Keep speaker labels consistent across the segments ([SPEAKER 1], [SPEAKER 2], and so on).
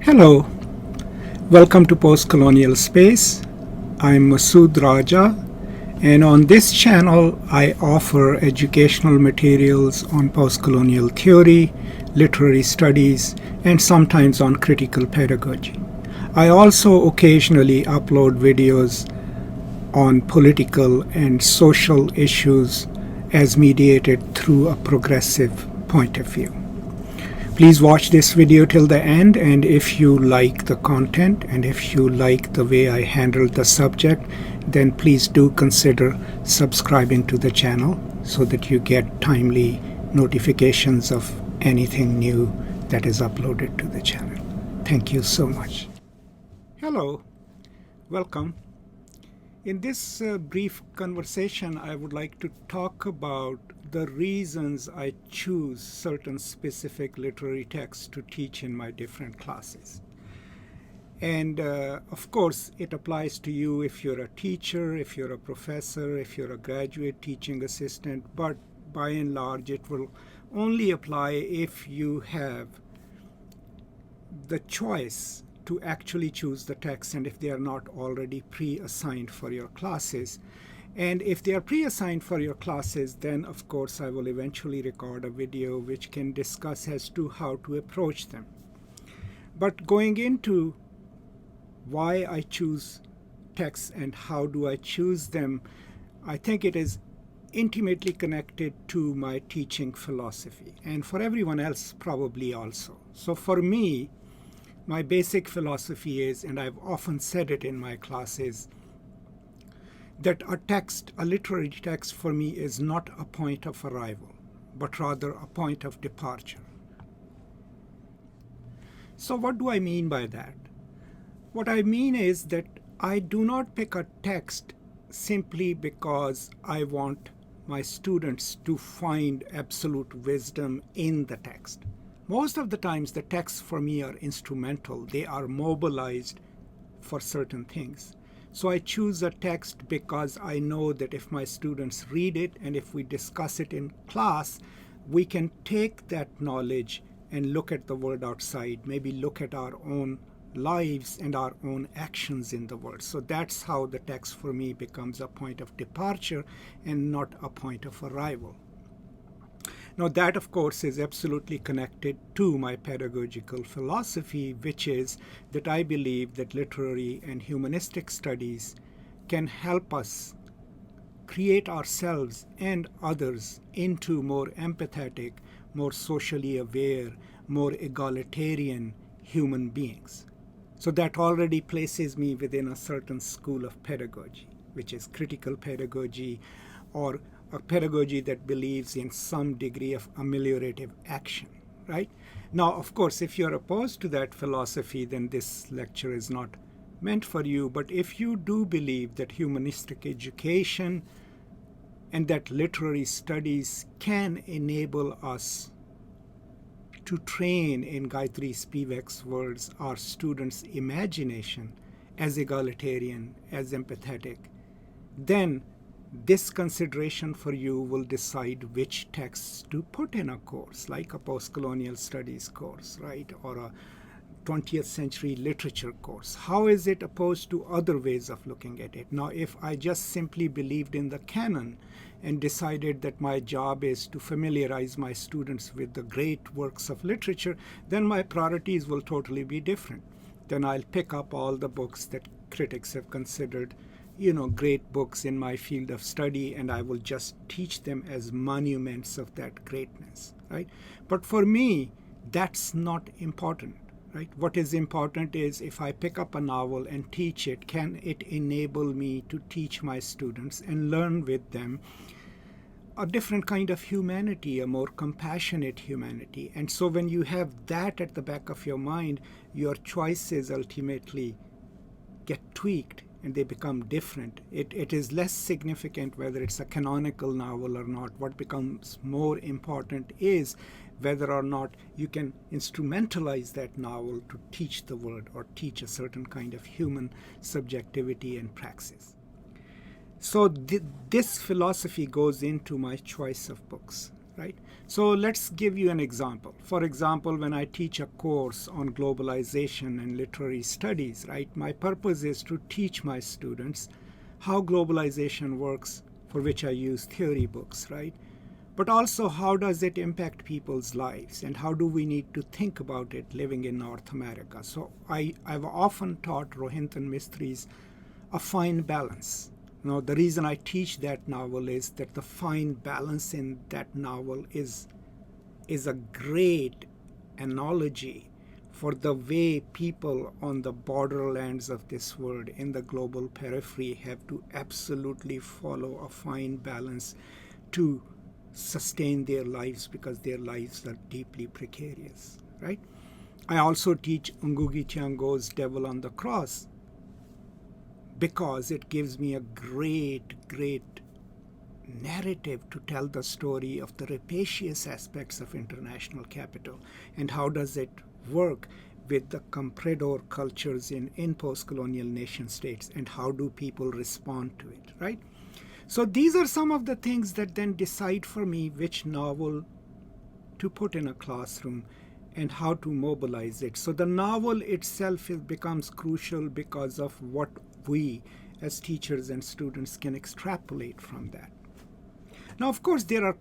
[SPEAKER 1] Hello, welcome to Post Colonial Space. I'm Masood Raja, and on this channel I offer educational materials on post-colonial theory, literary studies, and sometimes on critical pedagogy. I also occasionally upload videos on political and social issues as mediated through a progressive point of view. Please watch this video till the end, and if you like the content and if you like the way I handled the subject, then please do consider subscribing to the channel so that you get timely notifications of anything new that is uploaded to the channel. Thank you so much. Hello, welcome. In this brief conversation, I would like to talk about the reasons I choose certain specific literary texts to teach in my different classes. And of course, it applies to you if you're a teacher, if you're a professor, if you're a graduate teaching assistant, but by and large, it will only apply if you have the choice to actually choose the text and if they are not already pre-assigned for your classes. And if they are pre-assigned for your classes, then of course I will eventually record a video which can discuss as to how to approach them. But going into why I choose texts and how do I choose them, I think it is intimately connected to my teaching philosophy, and for everyone else probably also. So for me, my basic philosophy is, and I've often said it in my classes, that a literary text for me is not a point of arrival, but rather a point of departure. So what do I mean by that? What I mean is that I do not pick a text simply because I want my students to find absolute wisdom in the text. Most of the times the texts for me are instrumental. They are mobilized for certain things. So I choose a text because I know that if my students read it and if we discuss it in class, we can take that knowledge and look at the world outside, maybe look at our own lives and our own actions in the world. So that's how the text for me becomes a point of departure and not a point of arrival. Now that, of course, is absolutely connected to my pedagogical philosophy, which is that I believe that literary and humanistic studies can help us create ourselves and others into more empathetic, more socially aware, more egalitarian human beings. So that already places me within a certain school of pedagogy, which is critical pedagogy, or a pedagogy that believes in some degree of ameliorative action, right? Now, of course, if you're opposed to that philosophy, then this lecture is not meant for you. But if you do believe that humanistic education and that literary studies can enable us to train, in Gayatri Spivak's words, our students' imagination as egalitarian, as empathetic, then this consideration for you will decide which texts to put in a course, like a post-colonial studies course, right? Or a 20th century literature course. How is it opposed to other ways of looking at it? Now, if I just simply believed in the canon and decided that my job is to familiarize my students with the great works of literature, then my priorities will totally be different. Then I'll pick up all the books that critics have considered great books in my field of study, and I will just teach them as monuments of that greatness, right? But for me, that's not important, right? What is important is if I pick up a novel and teach it, can it enable me to teach my students and learn with them a different kind of humanity, a more compassionate humanity? And so when you have that at the back of your mind, your choices ultimately get tweaked and they become different. It is less significant whether it's a canonical novel or not. What becomes more important is whether or not you can instrumentalize that novel to teach the world or teach a certain kind of human subjectivity and praxis. So this philosophy goes into my choice of books. right? So let's give you an example. For example, when I teach a course on globalization and literary studies, right, my purpose is to teach my students how globalization works, for which I use theory books, right? But also, how does it impact people's lives, and how do we need to think about it living in North America? So I've often taught Rohinton Mistri's A Fine Balance. Now, the reason I teach that novel is that the fine balance in that novel is a great analogy for the way people on the borderlands of this world in the global periphery have to absolutely follow a fine balance to sustain their lives, because their lives are deeply precarious, right? I also teach Ngugi Thiong'o's Devil on the Cross because it gives me a great narrative to tell the story of the rapacious aspects of international capital and how does it work with the comprador cultures in post-colonial nation states, and how do people respond to it, right? So these are some of the things that then decide for me which novel to put in a classroom and how to mobilize it. So the novel itself becomes crucial because of what we as teachers and students can extrapolate from that. Now, of course, there are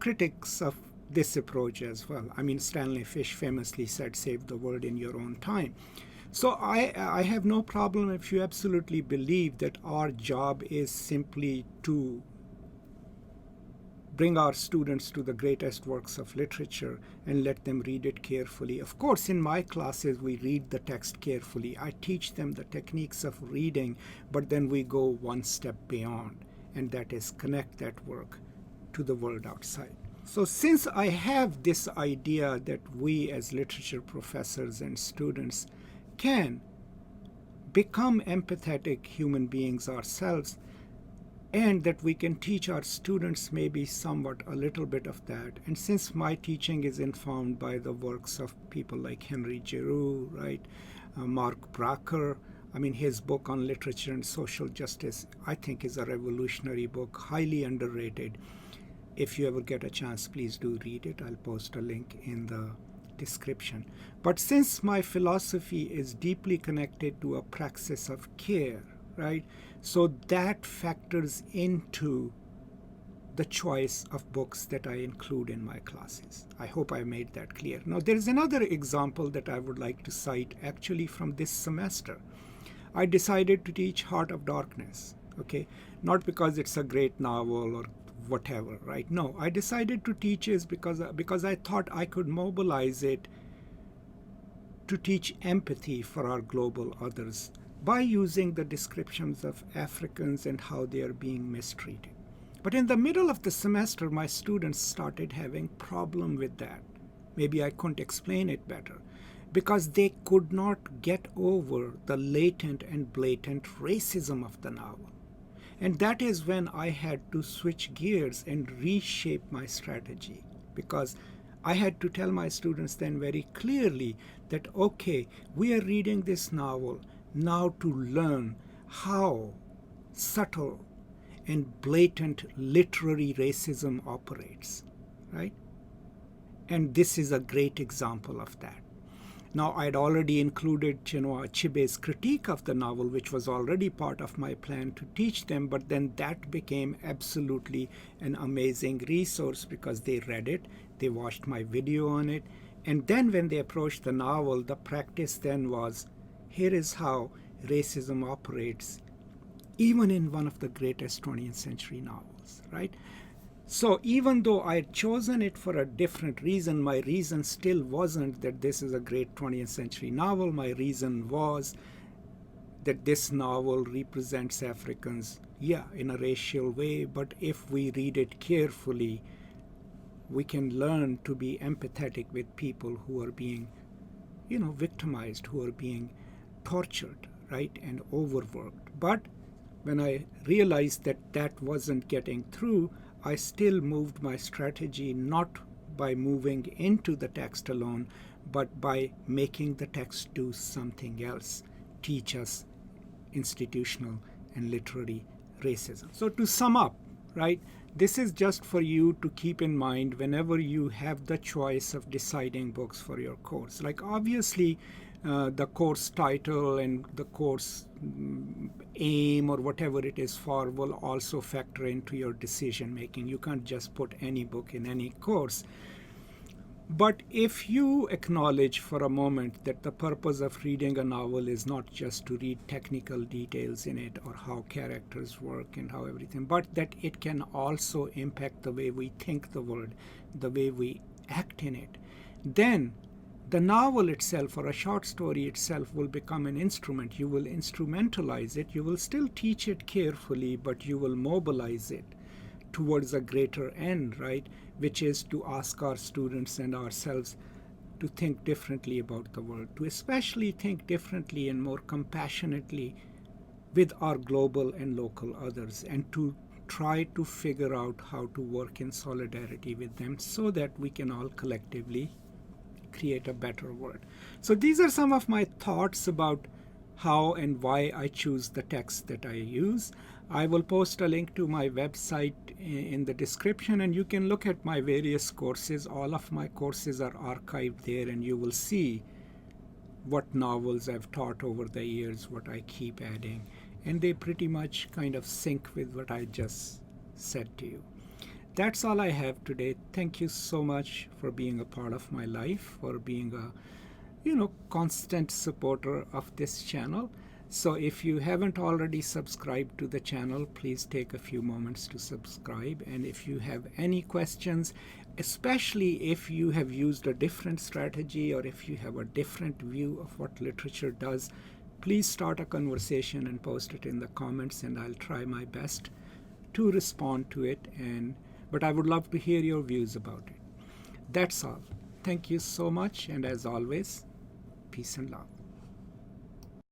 [SPEAKER 1] critics of this approach as well. I mean, Stanley Fish famously said, "Save the world in your own time." So I have no problem if you absolutely believe that our job is simply to bring our students to the greatest works of literature and let them read it carefully. Of course, in my classes, we read the text carefully. I teach them the techniques of reading, but then we go one step beyond, and that is connect that work to the world outside. So since I have this idea that we as literature professors and students can become empathetic human beings ourselves, and that we can teach our students maybe somewhat a little bit of that. And since my teaching is informed by the works of people like Henry Giroux, right, Mark Bracker, I mean, his book on literature and social justice, I think, is a revolutionary book, highly underrated. If you ever get a chance, please do read it. I'll post a link in the description. But since my philosophy is deeply connected to a praxis of care, right, so that factors into the choice of books that I include in my classes. I hope I made that clear. Now, there is another example that I would like to cite actually from this semester. I decided to teach Heart of Darkness, okay? Not because it's a great novel or whatever, right? No, I decided to teach it because I thought I could mobilize it to teach empathy for our global others by using the descriptions of Africans and how they are being mistreated. But in the middle of the semester, my students started having problem with that. Maybe I couldn't explain it better, because they could not get over the latent and blatant racism of the novel. And that is when I had to switch gears and reshape my strategy, because I had to tell my students then very clearly that, okay, we are reading this novel now to learn how subtle and blatant literary racism operates, right? And this is a great example of that. Now, I'd already included Chinua Achebe's critique of the novel, which was already part of my plan to teach them, but then that became absolutely an amazing resource because they read it, they watched my video on it, and then when they approached the novel, the practice then was, here is how racism operates, even in one of the greatest 20th century novels, right? So even though I had chosen it for a different reason, my reason still wasn't that this is a great 20th century novel. My reason was that this novel represents Africans, yeah, in a racial way, but if we read it carefully, we can learn to be empathetic with people who are being, victimized, who are being tortured, right, and overworked. But when I realized that that wasn't getting through, I still moved my strategy not by moving into the text alone, but by making the text do something else, teach us institutional and literary racism. So to sum up, right? This is just for you to keep in mind whenever you have the choice of deciding books for your course. Like obviously, the course title and the course aim or whatever it is for will also factor into your decision making. You can't just put any book in any course. But if you acknowledge for a moment that the purpose of reading a novel is not just to read technical details in it or how characters work and how everything, but that it can also impact the way we think the world, the way we act in it, then the novel itself or a short story itself will become an instrument. You will instrumentalize it. You will still teach it carefully, but you will mobilize it towards a greater end, right? Which is to ask our students and ourselves to think differently about the world, to especially think differently and more compassionately with our global and local others, and to try to figure out how to work in solidarity with them so that we can all collectively create a better world. So these are some of my thoughts about how and why I choose the text that I use. I will post a link to my website in the description, and you can look at my various courses. All of my courses are archived there, and you will see what novels I've taught over the years, what I keep adding, and they pretty much kind of sync with what I just said to you. That's all I have today. Thank you so much for being a part of my life, for being a constant supporter of this channel. So if you haven't already subscribed to the channel, please take a few moments to subscribe. And if you have any questions, especially if you have used a different strategy or if you have a different view of what literature does, please start a conversation and post it in the comments, and I'll try my best to respond to it. But I would love to hear your views about it. That's all. Thank you so much, and as always, peace and love.